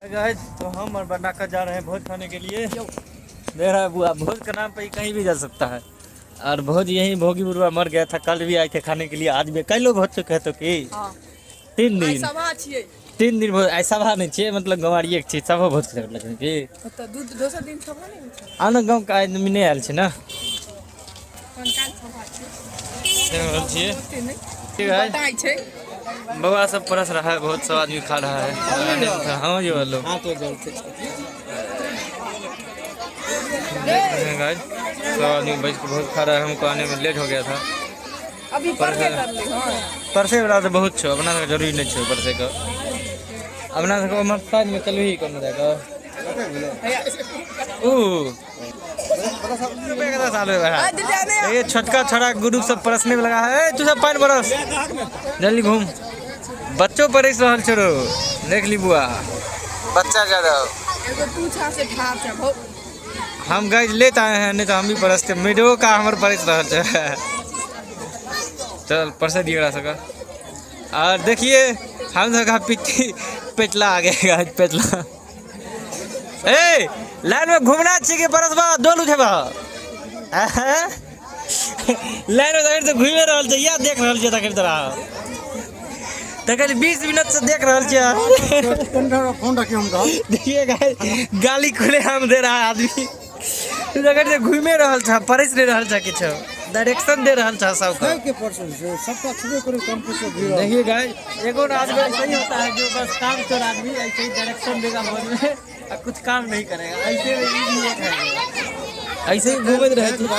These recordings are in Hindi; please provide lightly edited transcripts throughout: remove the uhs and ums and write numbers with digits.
गाइस तो हम और बनाकर जा रहे हैं भोज खाने के लिए। देख रहा है बुआ, भोज का नाम पे ही कहीं भी जा सकता है। और भोज यही भोगी बुढ़वा मर गया था, कल भी आए थे खाने के लिए, आज भी कई लोग हो चुके हैं तो कि 3 दिन भोज ऐसा बात नहीं चाहिए, मतलब गंवारी एक चीज सब भोज के लगे कि आना गाँव का आदमी नहीं आयल छे ना। ठीक है बउआ सब परस रहा है, बहुत सब आदमी खा रहा है। हाँ ये वालों सब आदमी बैठ के बहुत खा रहा है। हमको आने में लेट हो गया था। परसे वाला तो बहुत छो, अपना सब जरूरी नहीं छो परसे का। अपना सब मस्ताज में चल ही करना जाएगा। ये छोटका छोड़ा गुरु सब परसने में लगा है। तू सब पानी बरस जल्दी घूम। बच्चों परस रहल छोड़ो, देख ली बुआ बच्चा ज्यादा। हम गए लेट आए हैं, नहीं तो हम भी परसते। मीडियो का हमारे परस रहल है। चल परसे दिया सका। और देखिए हम सका पिट्टी पेटला आ गया। पेटला ए लाइन में घूमना चाहिए परसबा दोल उठेबा। लाइन में से घूमे रहल छै, या देख रहल छै तकर तरह तकर 20 मिनट से देख रहल छै। फोन रखिए हम देखिए गाली खुले हम दे रहा है आदमी। तकर से घूमे रहल छ, परस नहीं रहल छ, किछो डायरेक्शन दे रहल छ सबका। सबका छुबे करो टेम्पो से भीड़। देखिए गाइस एगो आदमी ऐसा ही होता है जो बस काम चोर आदमी ऐसे ही डायरेक्शन देगा भोज में और कुछ काम नहीं करेगा। ऐसे ऐसे ही घूमते रहे थोड़ा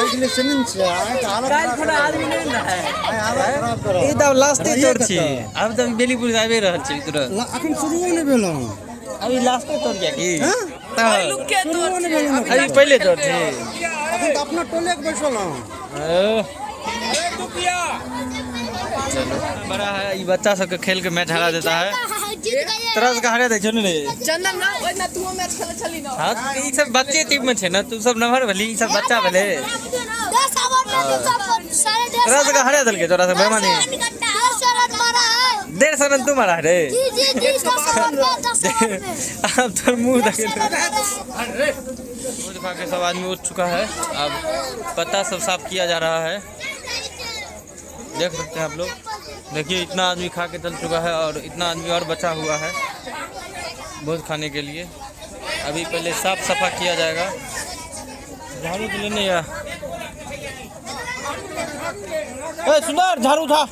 आदमी नहीं ना है। ये तो लास्टे तोड़ छी, अब तो बेलीपुर आबे रहल छी तुरंत। अखन शुरू नहीं भेलो, अभी लास्टे तोड़ गया की अभी पहले तोड़ छी। अखन तो अपना टोले के बैठल हूं। चलो बड़ा है ये बच्चा सबके खेल के मैच हरा देता है। तरह का हरा दे छ ने चंदन ना ओइ ना तू मैच खेले छली ना। हां ई सब बच्चे टीम में छे ना, तू सब नंबर भली ई सब बच्चा भले 10 ओवर में सब सारे 10 तरह का हरा दल के तोरा से बेमानी 10 रन मारा है। 150 रन तू मारा रे। जी जी 10 ओवर में अब तो मुंह देखे वो दिखा के सब आदमी उठ चुका है। अब पत्ता सब साफ किया जा रहा है, देख सकते हैं आप लोग। देखिए इतना आदमी खा के चल चुका है और इतना आदमी और बचा हुआ है भोज खाने के लिए। अभी पहले साफ सफा किया जाएगा। झाड़ू तो लेने या सुंदर झाड़ू था।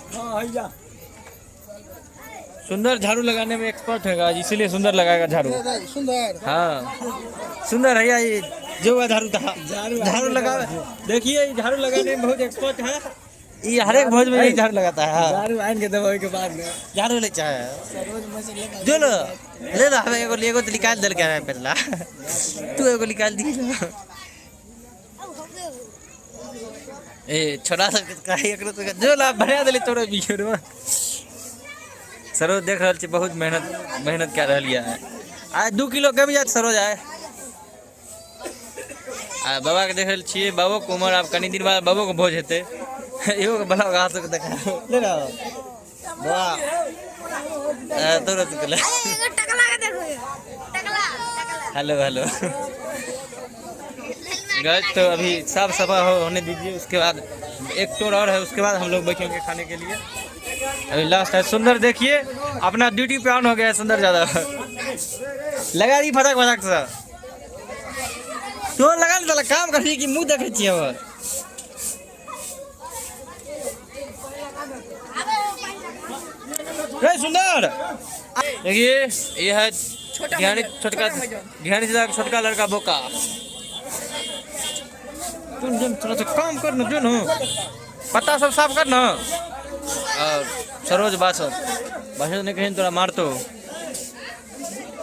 सुंदर झाड़ू लगाने में एक्सपर्ट है, इसीलिए सुंदर लगाएगा झाड़ू। सुंदर हाँ सुंदर है ये जो झाड़ू था। झाड़ू लगा देखिए झाड़ू लगाने में बहुत एक्सपर्ट है। ये हर एक भोज में यही झाड़ू लगाता है। झाड़ू आन के दबाई के बाद में झाड़ू ले चाहे जो लो ले लो। हमें एगो तो निकाल दल क्या है पहला तू एगो निकाल दी। ए छोड़ा सा जो ला भरा दे तोरे बीच सरोज देख रहल छी बहुत मेहनत कर रही है। आज 2 किलो कम जाए सरोज आए। बाबा के देख रहल छी, बाबो को उमर अब कनी दिन बाद बाबो को भोज हेते। एगो बला घास के देखा ले रहा वाह तोरा तो ले टकला के देखो टकला हेलो हेलो गाइस। तो अभी साफ सफा होने दीजिए, उसके बाद एक टोर और है, उसके बाद हम लोग बैठेंगे खाने के लिए। अभी लास्ट है सुंदर। देखिए अपना ड्यूटी पे ऑन हो गया है सुंदर ज्यादा लगा दी फटक फटक से तो लगा ली काम कर की मुंह देखे छी। सुंदर देखिए ये है छोटका लड़का बोका। तुम थोड़ा सा काम कर ना जो न पत्ता सब साफ कर ना। और सरोज बासर नहीं कहीं तोरा मारतो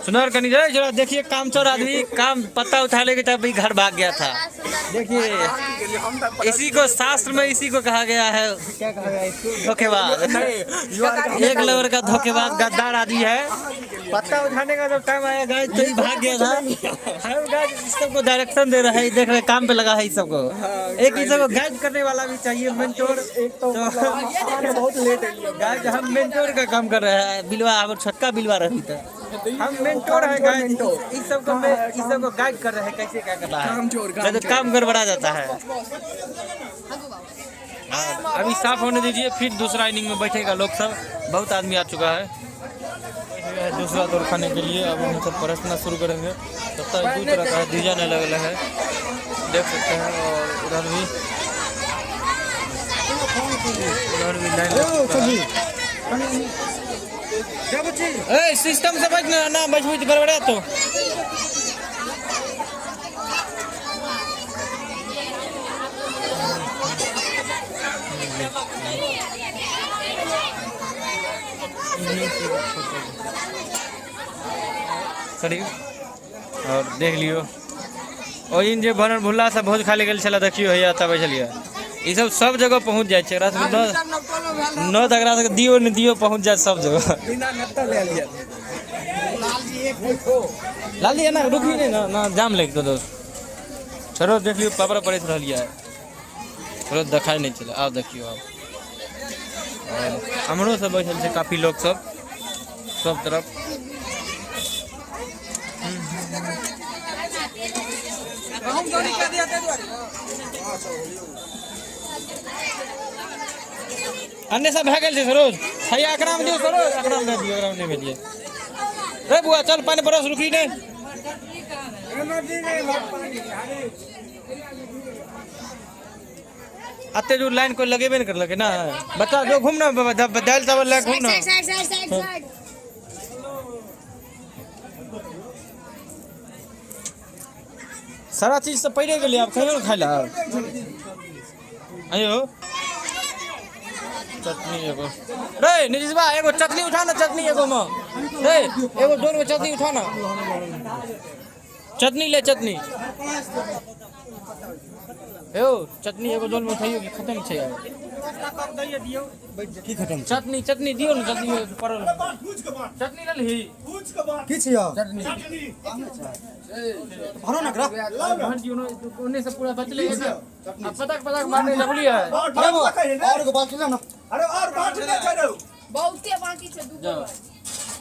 सुंदर कनी जाए जरा। देखिए काम चोर आदमी काम पत्ता उठा लेके तब भी घर भाग गया था। देखिए इसी को शास्त्र में इसी को कहा गया है, क्या कहा गया इसको, धोखेबाज। एक लेवर का धोखेबाज गद्दार आदमी है। पत्ता उठाने का जब टाइम आया गाइस तो ही भाग गया था। हम गाइस सबको डायरेक्शन दे रहे हैं, देख रहे काम पे लगा है। सबको एक ही सबको गाइड करने वाला भी चाहिए, मेंटोर। तो बहुत लेट है गाइस, हम मेंटोर का काम कर रहे हैं। बिलवा छोटका बिलवा रही था। हम मेंटोर हैं गाइस, इस सब को गाइड कर रहे हैं कैसे क्या करना है, नहीं तो काम गड़बड़ा जाता है। अभी साफ होने दीजिए, फिर दूसरा इनिंग में बैठेगा लोग सब। बहुत आदमी आ चुका है दूसरा दौर खाने के लिए। अब हम सब परसना शुरू करेंगे। तब तक दो तरह का डिजाइन अलग अलग है, देख सकते हैं। और उधर भी लाइन सिस्टम से बचना ना, बचबू गड़बड़ा तो करी। और देख लियो और इन जे बनल भुल्ला सब भोज खाली गेल छला, देखियो हैया तब छलिए ई सब जगह पहुंच जाय छै। रात में 9 तक रात दियो न दियो पहुंच जाय सब जगह। लाल जी ना रुकी नहीं ना जाम लग तो दोस्त छोरो देख लियो पापड़ पड़े रहलिए छोरो देखाई नहीं चले। आब देखियो अब हमरो सब बैठल छै काफी लोग सब तरफ। अन्य सब भए गेल छै सरोज, हैया एकरा में दियो सरोज, एकरा में दियो, एकरा में नहीं भेलिए रे बुआ। चल पानी बरस रुकी नहीं अते जो लाइन को लगेबे नहीं कर लगे ना। बच्चा जो घूमना दाल चावल ले घूमना। सारा चीज से पहले के लिए आप कहियो खाई ला। आयो चटनी एगो रे निजिसबा एगो चटनी उठा ना, चटनी एगो में रे एगो दोन में चटनी उठा ना, चटनी ले चटनी एगो चटनी एगो दोन में उठाइयो कि खत्म छै यार। की खत्म चटनी दियो ना, चटनी परल चटनी ले ली की छै यार चटनी भरो ना करा भर दियो ना। ओने से पूरा बचले है अब पतक मारने लगली है। और को बात ना, अरे और बात नहीं करो बहुते बाकी छै दू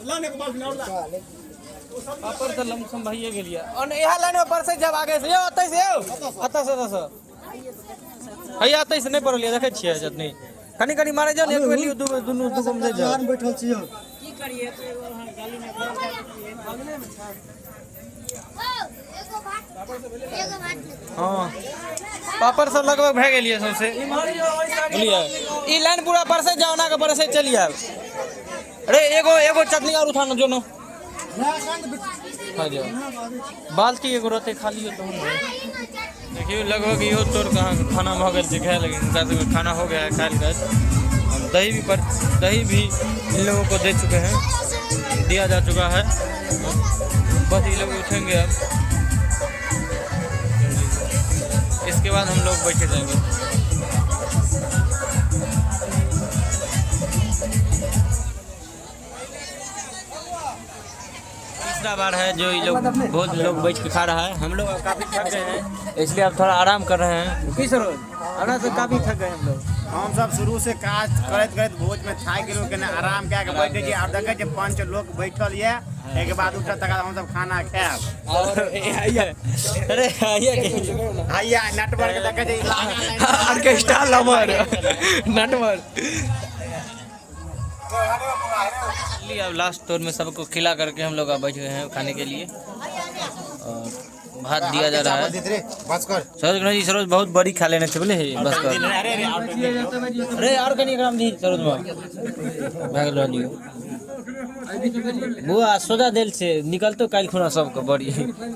लाने के बात और ला पापर से लमसम भइए गेलिए। और यहां लाइन में परसे जब आगे से अतै से अतै से हैया अतै से नहीं परलिए देखे छियै चटनी कनी मारे जाओ एक बेर लियो दुनु में दे जाओ बैठल छियै की करिए तो गाली में बगले में था एगो भात हां पापड़ सब लगभग भए गेलिए सबसे बुझलिए। ई लाइन पूरा परसे जाओ ना के परसे चलिए। अरे एगो चटनी और उठाना जो ना बाल्टी एगो रहते खाली तो देखियो लगभग यो तोर कहाँ खाना हो गया है, लेकिन इनका तो खाना हो गया है खाल कर। हम दही भी इन लोगों को दे चुके हैं, दिया जा चुका है। बस ये लोग उठेंगे अब, इसके बाद हम लोग बैठे जाएंगे। तीसरा बार है जो ये लोग बहुत लोग बैठ के खा रहा है। हम लोग काफी थक गए हैं इसलिए अब थोड़ा आराम कर रहे हैं। किस रोज आराम से काफी थक गए हम लोग। हम सब शुरू से काज करत भोज में थाक गेलो के आराम कए के बैठे छी। अब देखे छी 5 लोग बैठल ये, एक बाद उठा तक हम सब खाना खाएब। और अरे हैया नेटवर्क देखे छी ऑर्केस्ट्रा लवर नेटवर्क। अब लास्ट तौर में सबको खिला करके हम लोग बैठ गए हैं खाने के लिए और भात दिया जा रहा है। सरोज जी सरोज बहुत बड़ी खा लेने थे बोले बस कर। अरे और कनी ग्राम दी सरोज भाग लियो बुआ सोदा दिल से निकलतो काल खुना सबको बड़ी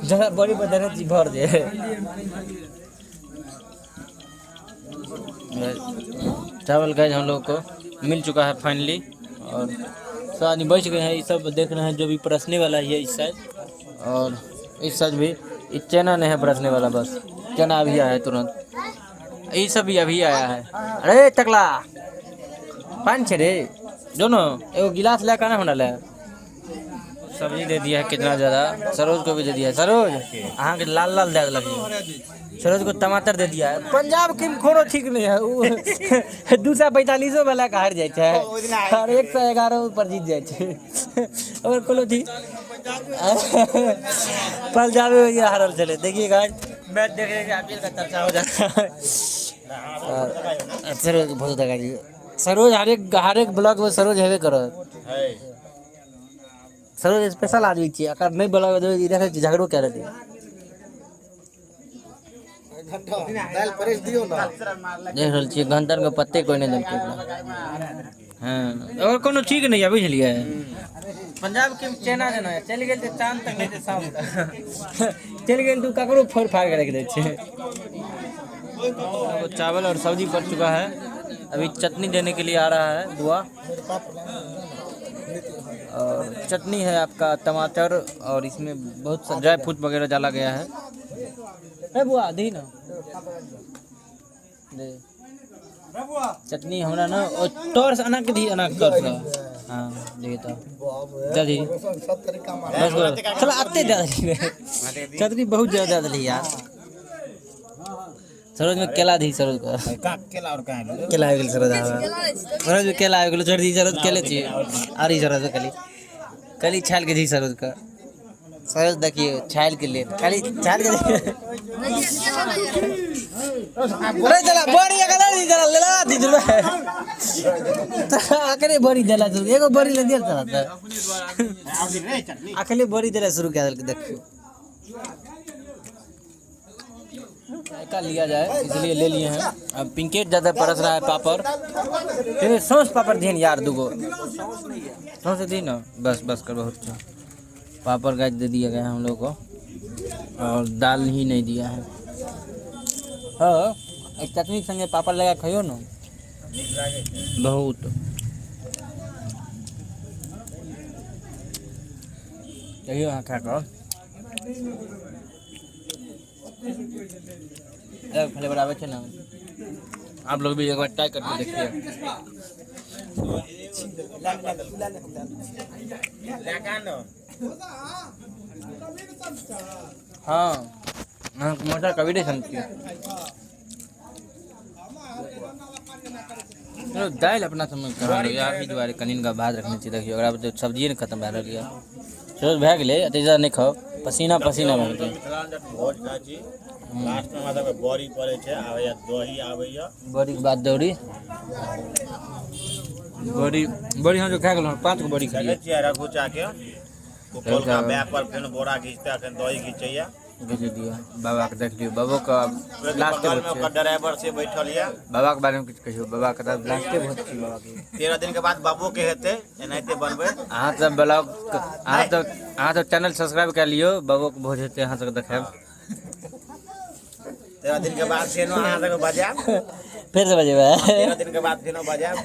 जरा बड़ी बदर जी भर दे। चावल गाइस हम लोग को मिल चुका है फाइनली और आदमी बच गए हैं। ये सब देख रहे हैं जो भी परसने वाला है इस साइड और इस साइड भी चना नहीं है परसने वाला, बस चना अभी आया है तुरंत। ये सब भी अभी आया है। अरे टकला पान छे रे दोनों एगो गिलास लेकर ना होना ले सब्जी दे दिया है कितना ज़्यादा, सरोज को भी दे दिया है। सरोज अहाँ के लाल लाल दाग लगी, सरोज को टमाटर दे दिया है। पंजाब के खोरो ठीक नहीं है, 245 वाला का हार जाए है और 111 पर जीत जाए और कोनो थी पंजाब में ये हारल चले। देखिए गाइस मैच देखने के आईपीएल का चर्चा हो जाता है। सरोज बहुत दगा दी, सरोज हर एक ब्लॉग में सरोज हेबे करो। सरोज स्पेशल आदमी छी, अगर नहीं ब्लॉग दे देखे झगड़ो कर रहे देख रहल छियै घंटन के पत्ते कोई नहीं देलकै। हाँ और कोनो ठीक नहीं है बुझलिए। पंजाब के चेना जेना चल गेल चांद तक नहीं शाम तक चल गेल तू ककरो फोड़ फाड़ के रख दे छे। चावल और सब्जी पड़ चुका है, अभी चटनी देने के लिए आ रहा है बुआ। और चटनी है आपका टमाटर और इसमें बहुत सा ड्राई फ्रूट वगैरह डाला गया है। ए बुआ दी ना दे चटनी हमरा ना और तोर से अनक दी अनक कर सा। हां देखिए तो दादी बस चला आते दादी चटनी बहुत ज्यादा डाली यार। सरोज में केला दी, सरोज का केला और काहे केला आ गेल सरोज। सरोज में केला आ गेल छोड़ दी, सरोज केले छी आरी सरोज कली छाल के दी सरोज का। सरोज देखिए छाल के ले खाली छाल के अरे चला बड़ी अगला दी चला ले ला दी दुबे आखिरी बड़ी देला शुरू एगो बड़ी ले दिया चला आखिरी बड़ी देला शुरू कर देल। देखियो का लिया जाए इसलिए ले लिए हैं। अब पिंकेट ज़्यादा परस रहा है पापड़, फिर सॉस पापड़ दिए यार दूगो सॉस दी ना बस बस कर बहुत अच्छा। पापड़ गाज दे दिया गया है हम लोग को और दाल ही नहीं दिया है। हाँ एक चटनी संगे पापड़ लगा खाइयो ना बहुत। चलिए यहाँ खा कर फ्लेवर आवे छे ना, आप लोग भी एक बार ट्राई करके देखिए। हाँ मजा कभी नहीं समझी। दाल अपना समझ कर लो यार, दुआरे कनीन का भात रखने चाहिए। देखिए अगर आप सब्जी नहीं खत्म भए रही है रोज भए गेलै एते नहीं खाओ, पसीना पसीना भए गेलै। लास्ट में मतलब बड़ी पड़े छे आवे दही आवे या बड़ी के बाद दौड़ी बड़ी बड़ी हम जो खा गेल 5 गो बड़ी खाइए छे रघु चा के ऊपर का बैक पर फिर बोरा खींचते अखन दही खींचैया भेज दिया। बाबा के देख लियो, बाबा का लास्ट में ओकर ड्राइवर से बैठल या बाबा के बारे में कुछ कहियो। बाबा के लास्ट बहुत छी बाबा के 13 दिन के बाद बाबू के हेते एनाइते बनबे। अहाँ सब ब्लॉग अहाँ तो चैनल सब्सक्राइब कर लियो, बाबू के भोज हेते अहाँ सब देखाब। 13 दिन के बाद फेनो अहाँ सब बजाब फिर से बजेबे 13 दिन के बाद फेनो बजाब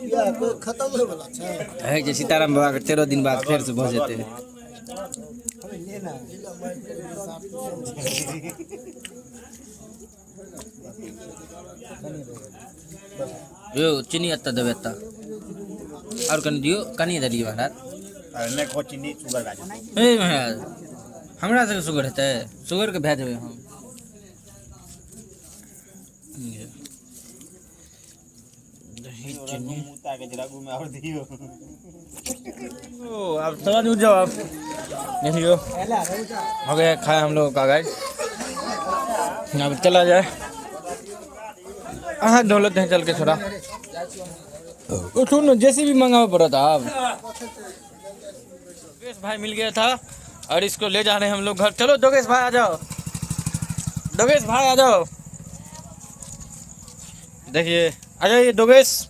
या खत्म होय वाला छै है जे सीताराम बाबा के 13 दिन बाद फिर से भोज हेते। यो चीनी अत्ता देबे अत्ता और कनी दियो, कनी दे दियो महाराज। नहीं खो चीनी शुगर गाज ए महाराज हमरा से शुगर हेते, शुगर के भेज देबे हम। दही चीनी मुता के रघु में और दियो। ओ अब समझ उठ जाओ आप। देखियो हो गया खाए हम लोग का गाइस, अब चला जाए। हाँ दौलत है चल के थोड़ा उठो ना, जैसे भी मंगावा पड़ा था। अब दोगेश भाई मिल गया था और इसको ले जा रहे हैं हम लोग घर। चलो दोगेश भाई आ जाओ, दोगेश भाई आ जाओ। देखिए आ जाइए दोगेश।